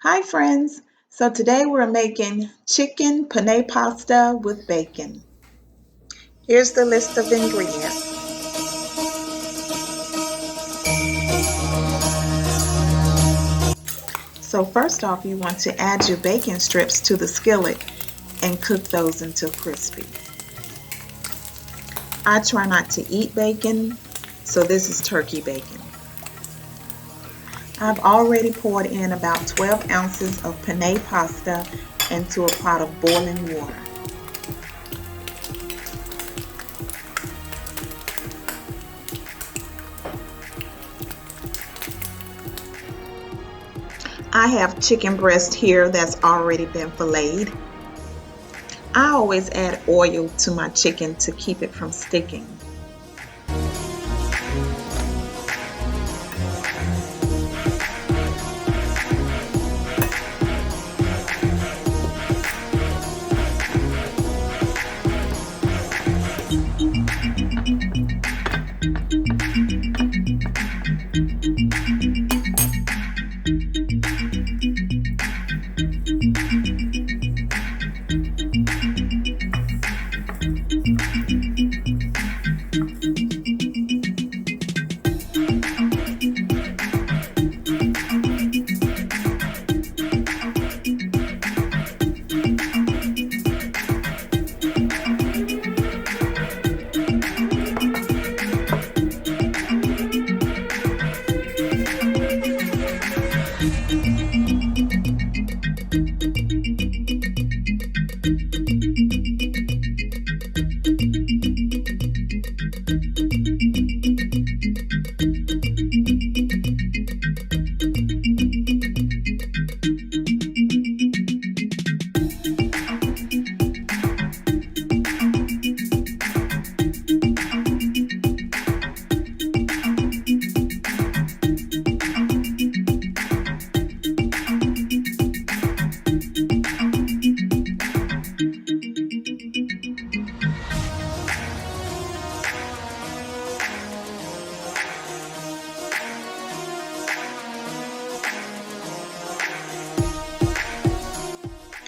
Hi friends! So today we're making chicken penne pasta with bacon. Here's the list of ingredients. So first off, you want to add your bacon strips to the skillet and cook those until crispy. I try not to eat bacon, so this is turkey bacon. I've already poured in about 12 ounces of penne pasta into a pot of boiling water. I have chicken breast here that's already been filleted. I always add oil to my chicken to keep it from sticking.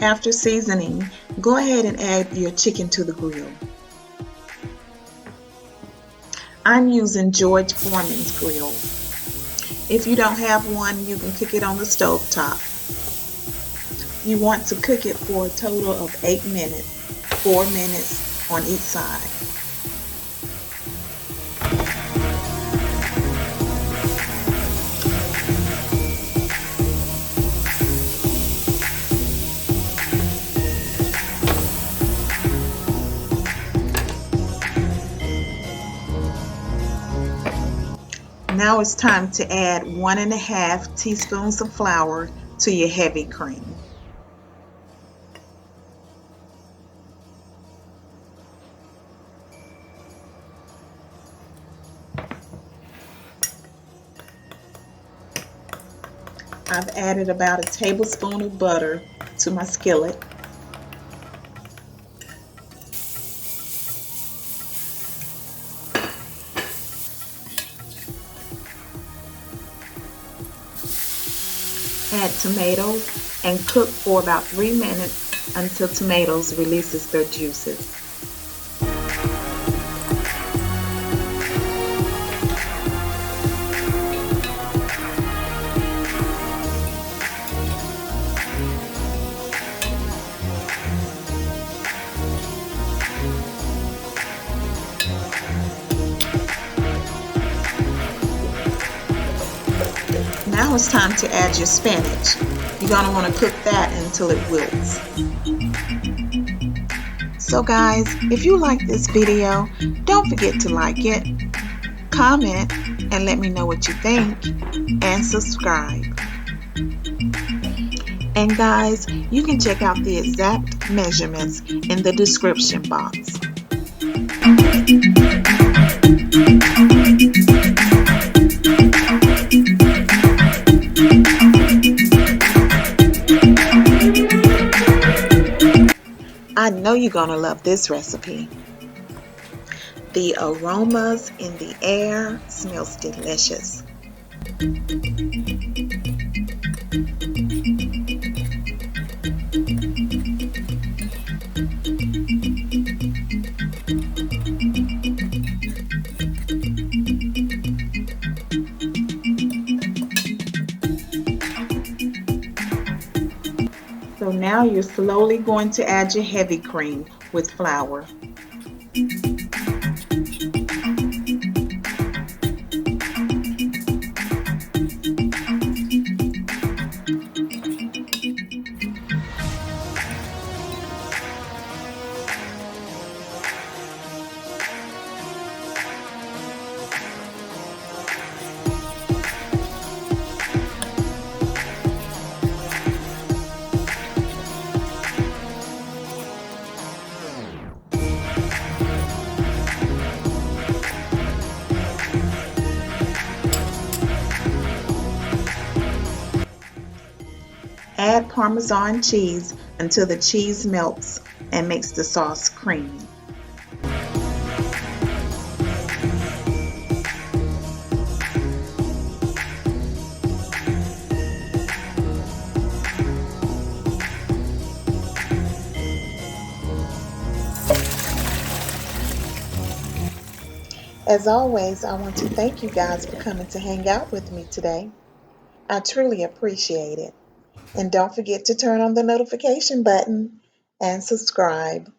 After seasoning, go ahead and add your chicken to the grill. I'm using George Foreman's grill. If you don't have one, you can cook it on the stove top. You want to cook it for a total of 8 minutes, 4 minutes on each side. Now it's time to add 1½ teaspoons of flour to your heavy cream. I've added about a tablespoon of butter to my skillet. Add tomatoes and cook for about 3 minutes until tomatoes releases their juices. Now it's time to add your spinach. You're going to want to cook that until it wilts. So guys, if you like this video, don't forget to like it, comment, and let me know what you think, and subscribe. And guys, you can check out the exact measurements in the description box. I know you're gonna love this recipe. The aromas in the air smells delicious. So now you're slowly going to add your heavy cream with flour. Add Parmesan cheese until the cheese melts and makes the sauce creamy. As always, I want to thank you guys for coming to hang out with me today. I truly appreciate it. And don't forget to turn on the notification button and subscribe.